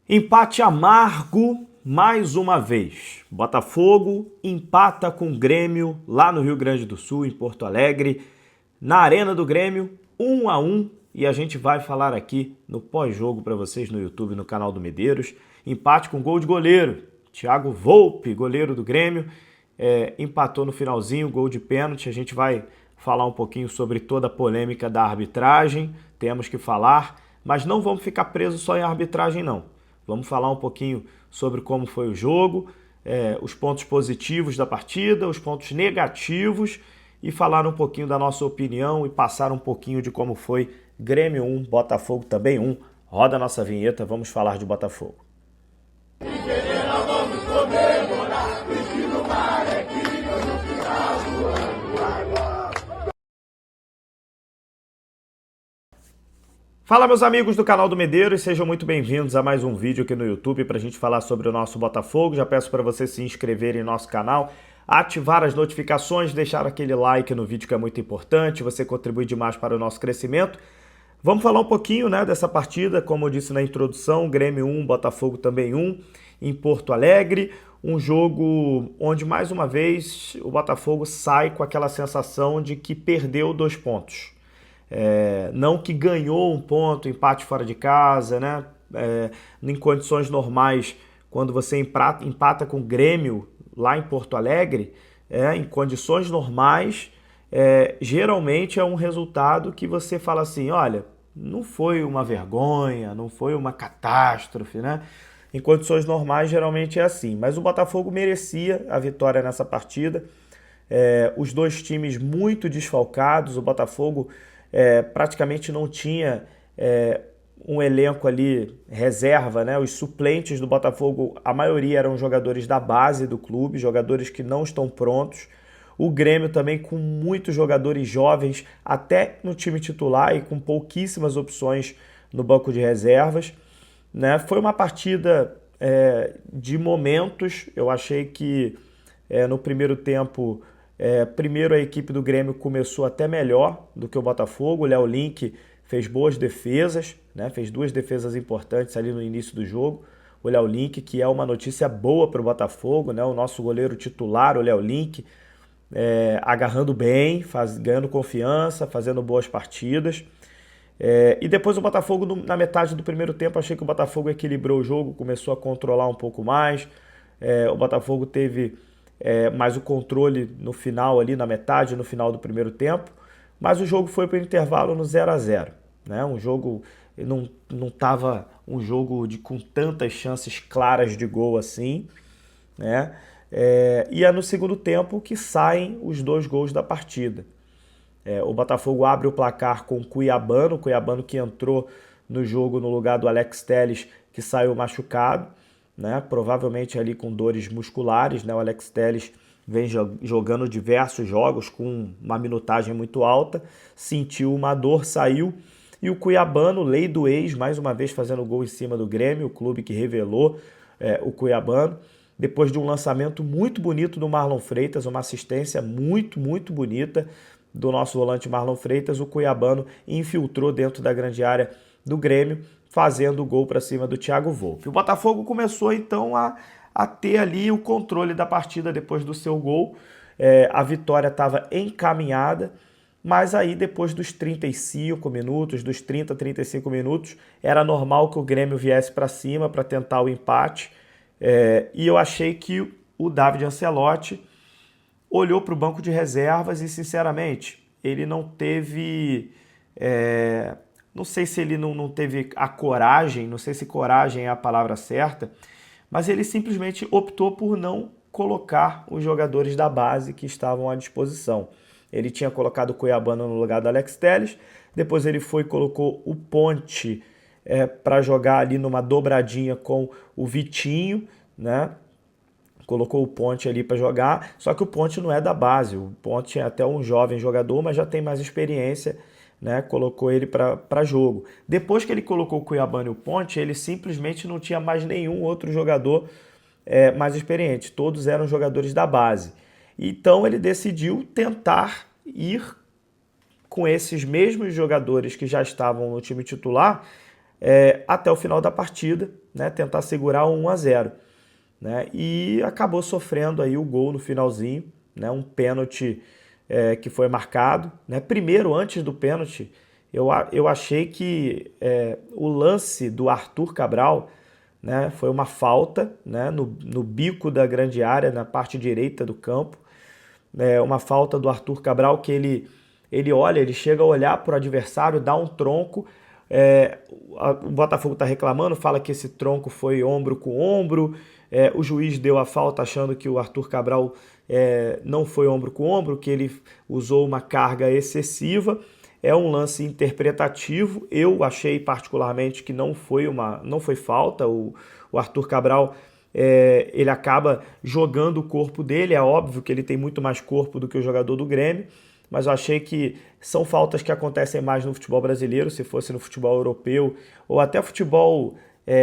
Empate amargo mais uma vez. Botafogo empata com o Grêmio lá no Rio Grande do Sul, em Porto Alegre, na Arena do Grêmio, 1-1. E a gente vai falar aqui no pós-jogo para vocês no YouTube, no canal do Medeiros. Empate com gol de goleiro. Thiago Volpe, goleiro do Grêmio, empatou no finalzinho, gol de pênalti. A gente vai falar um pouquinho sobre toda a polêmica da arbitragem. Temos que falar, mas não vamos ficar presos só em arbitragem, não. Vamos falar um pouquinho sobre como foi o jogo, os pontos positivos da partida, os pontos negativos e falar um pouquinho da nossa opinião e passar um pouquinho de como foi Grêmio 1, Botafogo também 1. Roda a nossa vinheta, vamos falar de Botafogo. Fala, meus amigos do canal do Medeiros, sejam muito bem-vindos a mais um vídeo aqui no YouTube para a gente falar sobre o nosso Botafogo. Já peço para você se inscrever em nosso canal, ativar as notificações, deixar aquele like no vídeo que é muito importante, você contribui demais para o nosso crescimento. Vamos falar um pouquinho, dessa partida, como eu disse na introdução, Grêmio 1, Botafogo também 1, em Porto Alegre. Um jogo onde, mais uma vez, o Botafogo sai com aquela sensação de que perdeu 2 pontos. Não que ganhou um ponto, empate fora de casa, né? Em condições normais, quando você empata com o Grêmio lá em Porto Alegre, em condições normais, geralmente é um resultado que você fala assim, olha, não foi uma vergonha, não foi uma catástrofe, né? Em condições normais, geralmente é assim. Mas o Botafogo merecia a vitória nessa partida. Os dois times muito desfalcados, o Botafogo praticamente não tinha um elenco ali reserva, né? Os suplentes do Botafogo, a maioria eram jogadores da base do clube, jogadores que não estão prontos. O Grêmio também com muitos jogadores jovens, até no time titular e com pouquíssimas opções no banco de reservas, né? Foi uma partida de momentos. Eu achei que no primeiro tempo, primeiro a equipe do Grêmio começou até melhor do que o Botafogo. O Léo Link fez boas defesas, né? Fez 2 defesas importantes ali no início do jogo. O Léo Link, que é uma notícia boa para o Botafogo, né? O nosso goleiro titular, o Léo Link, agarrando bem, ganhando confiança, fazendo boas partidas. E depois o Botafogo, na metade do primeiro tempo, achei que o Botafogo equilibrou o jogo, começou a controlar um pouco mais. O Botafogo teve mais o controle no final ali, na metade, no final do primeiro tempo. Mas o jogo foi para o intervalo no 0-0, né? Um jogo, não estava um jogo com tantas chances claras de gol assim, né? E é no segundo tempo que saem os 2 gols da partida. O Botafogo abre o placar com o Cuiabano que entrou no jogo no lugar do Alex Telles, que saiu machucado, né? Provavelmente ali com dores musculares, né? O Alex Telles vem jogando diversos jogos com uma minutagem muito alta, sentiu uma dor, saiu. E o Cuiabano, lei do ex, mais uma vez fazendo gol em cima do Grêmio, o clube que revelou o Cuiabano. Depois de um lançamento muito bonito do Marlon Freitas, uma assistência muito, muito bonita do nosso volante Marlon Freitas, o Cuiabano infiltrou dentro da grande área do Grêmio, fazendo o gol para cima do Thiago Volpe. O Botafogo começou então a ter ali o controle da partida depois do seu gol. A vitória estava encaminhada, mas aí depois dos 35 minutos, dos 30, 35 minutos, era normal que o Grêmio viesse para cima para tentar o empate. E eu achei que o David Ancelotti olhou para o banco de reservas e, sinceramente, ele não teve... não sei se ele não teve a coragem, não sei se coragem é a palavra certa, mas ele simplesmente optou por não colocar os jogadores da base que estavam à disposição. Ele tinha colocado o Cuiabano no lugar do Alex Telles, depois ele foi e colocou o Ponte para jogar ali numa dobradinha com o Vitinho, né? Colocou o Ponte ali para jogar, só que o Ponte não é da base, o Ponte é até um jovem jogador, mas já tem mais experiência, né? Colocou ele para jogo. Depois que ele colocou o Cuiabano e o Ponte, ele simplesmente não tinha mais nenhum outro jogador mais experiente, todos eram jogadores da base. Então ele decidiu tentar ir com esses mesmos jogadores que já estavam no time titular, até o final da partida, né, tentar segurar um 1-0, né, e acabou sofrendo aí o gol no finalzinho, né, um pênalti que foi marcado, né. Primeiro, antes do pênalti, eu achei que o lance do Arthur Cabral, né, foi uma falta, né, no bico da grande área, na parte direita do campo, uma falta do Arthur Cabral que ele chega a olhar para o adversário, dá um tronco. O Botafogo está reclamando, fala que esse tronco foi ombro com ombro. O juiz deu a falta achando que o Arthur Cabral não foi ombro com ombro, que ele usou uma carga excessiva. É um lance interpretativo. Eu achei particularmente que não foi falta. O Arthur Cabral ele acaba jogando o corpo dele. É óbvio que ele tem muito mais corpo do que o jogador do Grêmio, mas eu achei que são faltas que acontecem mais no futebol brasileiro. Se fosse no futebol europeu ou até futebol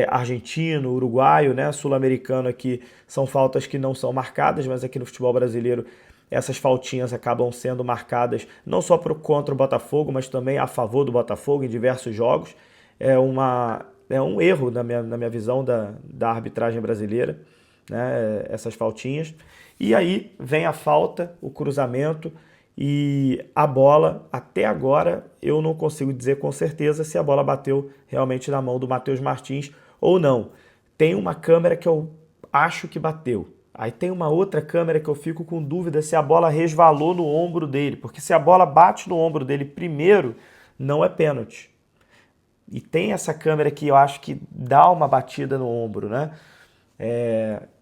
argentino, uruguaio, né, sul-americano, aqui são faltas que não são marcadas, mas aqui no futebol brasileiro essas faltinhas acabam sendo marcadas não só contra o Botafogo, mas também a favor do Botafogo em diversos jogos. É um erro na minha visão da arbitragem brasileira, né, essas faltinhas. E aí vem a falta, o cruzamento e a bola. Até agora eu não consigo dizer com certeza se a bola bateu realmente na mão do Matheus Martins ou não. Tem uma câmera que eu acho que bateu. Aí tem uma outra câmera que eu fico com dúvida se a bola resvalou no ombro dele, porque se a bola bate no ombro dele primeiro, não é pênalti. E tem essa câmera que eu acho que dá uma batida no ombro, né?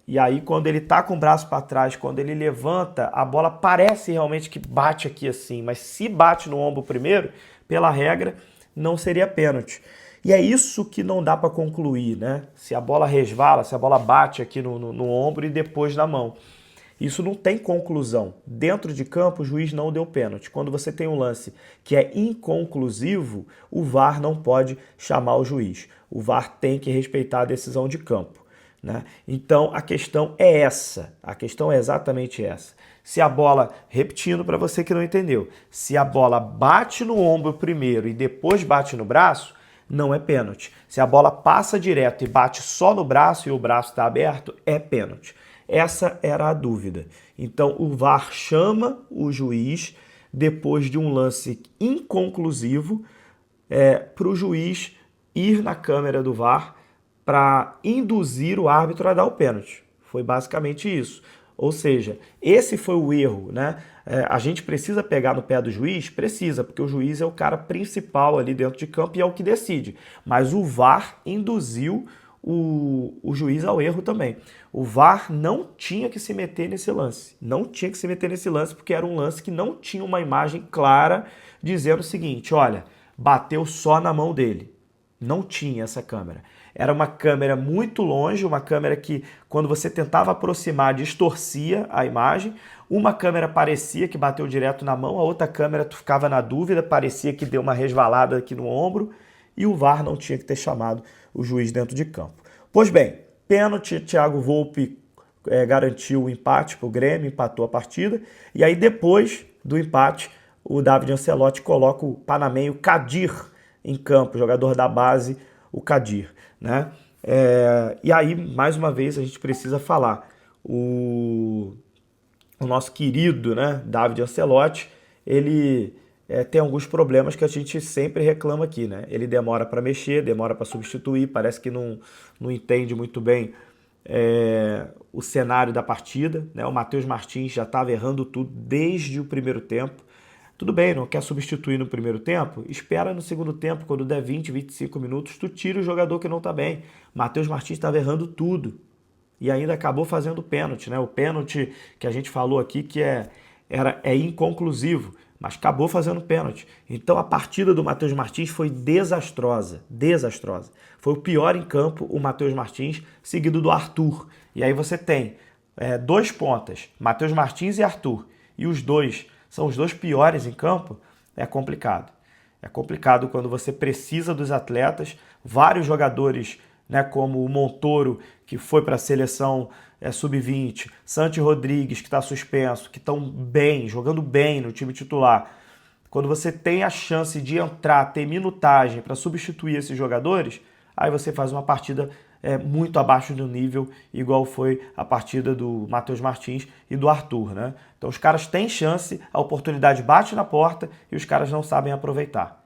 E aí quando ele tá com o braço para trás, quando ele levanta, a bola parece realmente que bate aqui assim, mas se bate no ombro primeiro, pela regra, não seria pênalti. E é isso que não dá para concluir, né? Se a bola resvala, se a bola bate aqui no ombro e depois na mão. Isso não tem conclusão. Dentro de campo, o juiz não deu pênalti. Quando você tem um lance que é inconclusivo, o VAR não pode chamar o juiz. O VAR tem que respeitar a decisão de campo, né? Então, a questão é essa. A questão é exatamente essa. Se a bola, repetindo para você que não entendeu, se a bola bate no ombro primeiro e depois bate no braço, não é pênalti. Se a bola passa direto e bate só no braço e o braço está aberto, é pênalti. Essa era a dúvida. Então o VAR chama o juiz depois de um lance inconclusivo para o juiz ir na câmera do VAR para induzir o árbitro a dar o pênalti. Foi basicamente isso. Ou seja, esse foi o erro, né? A gente precisa pegar no pé do juiz? Precisa, porque o juiz é o cara principal ali dentro de campo e é o que decide. Mas o VAR induziu o juiz ao erro também. O VAR não tinha que se meter nesse lance. Não tinha que se meter nesse lance porque era um lance que não tinha uma imagem clara dizendo o seguinte, olha, bateu só na mão dele. Não tinha essa câmera. Era uma câmera muito longe, uma câmera que, quando você tentava aproximar, distorcia a imagem. Uma câmera parecia que bateu direto na mão, a outra câmera tu ficava na dúvida, parecia que deu uma resvalada aqui no ombro, e o VAR não tinha que ter chamado o juiz dentro de campo. Pois bem, pênalti, Thiago Volpi garantiu o empate para o Grêmio, empatou a partida, e aí depois do empate, o David Ancelotti coloca o panamenho Kadir em campo, jogador da base, o Kadir, né? E aí, mais uma vez, a gente precisa falar. O nosso querido, né, David Ancelotti, ele tem alguns problemas que a gente sempre reclama aqui, né? Ele demora para mexer, demora para substituir, parece que não entende muito bem o cenário da partida, né? O Matheus Martins já estava errando tudo desde o primeiro tempo. Tudo bem, não quer substituir no primeiro tempo? Espera no segundo tempo, quando der 20, 25 minutos, tu tira o jogador que não está bem. Matheus Martins estava errando tudo e ainda acabou fazendo pênalti, né? O pênalti que a gente falou aqui que é inconclusivo, mas acabou fazendo pênalti. Então a partida do Matheus Martins foi desastrosa, desastrosa. Foi o pior em campo, o Matheus Martins, seguido do Arthur. E aí você tem dois pontas, Matheus Martins e Arthur, e os dois são os dois piores em campo. É complicado. É complicado quando você precisa dos atletas, vários jogadores, né, como o Montoro, que foi para a seleção sub-20, Santi Rodrigues, que está suspenso, que estão bem, jogando bem no time titular. Quando você tem a chance de entrar, ter minutagem para substituir esses jogadores, aí você faz uma partida muito abaixo do nível, igual foi a partida do Matheus Martins e do Arthur, né? Então os caras têm chance, a oportunidade bate na porta e os caras não sabem aproveitar.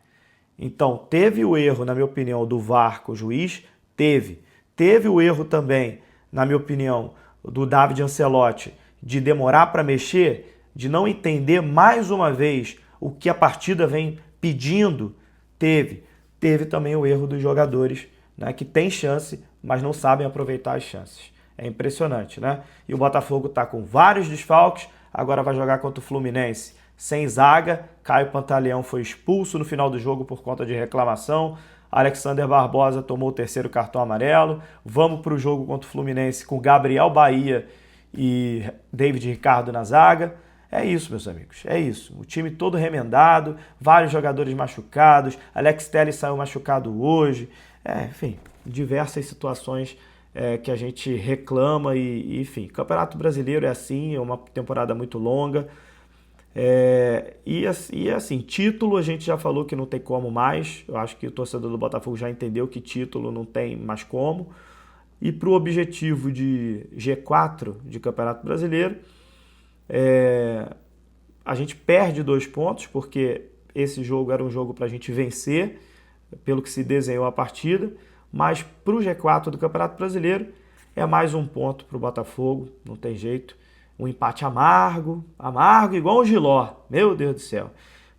Então teve o erro, na minha opinião, do VAR com o juiz, teve o erro também, na minha opinião, do David Ancelotti, de demorar para mexer, de não entender mais uma vez o que a partida vem pedindo. Teve também o erro dos jogadores, né, que tem chance, mas não sabem aproveitar as chances. É impressionante, né? E o Botafogo está com vários desfalques, agora vai jogar contra o Fluminense sem zaga. Caio Pantaleão foi expulso no final do jogo por conta de reclamação. Alexander Barbosa tomou o terceiro cartão amarelo. Vamos para o jogo contra o Fluminense com Gabriel Bahia e David Ricardo na zaga. É isso, meus amigos, é isso. O time todo remendado, vários jogadores machucados. Alex Telles saiu machucado hoje. Enfim, diversas situações que a gente reclama e, enfim, Campeonato Brasileiro é assim, é uma temporada muito longa. E assim, título a gente já falou que não tem como mais. Eu acho que o torcedor do Botafogo já entendeu que título não tem mais como. E para o objetivo de G4 de Campeonato Brasileiro, a gente perde 2 pontos, porque esse jogo era um jogo para a gente vencer, pelo que se desenhou a partida, mas para o G4 do Campeonato Brasileiro é mais 1 ponto para o Botafogo, não tem jeito. Um empate amargo igual o Giló, meu Deus do céu.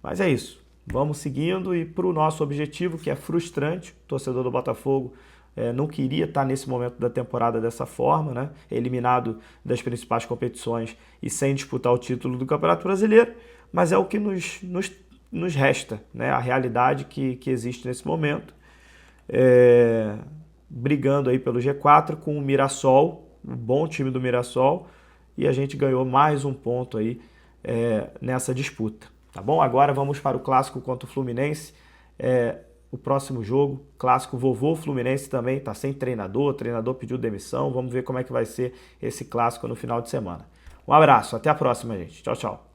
Mas é isso, vamos seguindo e para o nosso objetivo, que é frustrante, o torcedor do Botafogo não queria estar nesse momento da temporada dessa forma, né? Eliminado das principais competições e sem disputar o título do Campeonato Brasileiro, mas é o que nos resta, né? A realidade que existe nesse momento. Brigando aí pelo G4 com o Mirassol, o bom time do Mirassol, e a gente ganhou mais 1 ponto aí nessa disputa, tá bom? Agora vamos para o clássico contra o Fluminense. O próximo jogo, clássico vovô Fluminense também, tá sem treinador, o treinador pediu demissão. Vamos ver como é que vai ser esse clássico no final de semana. Um abraço, até a próxima, gente. Tchau, tchau.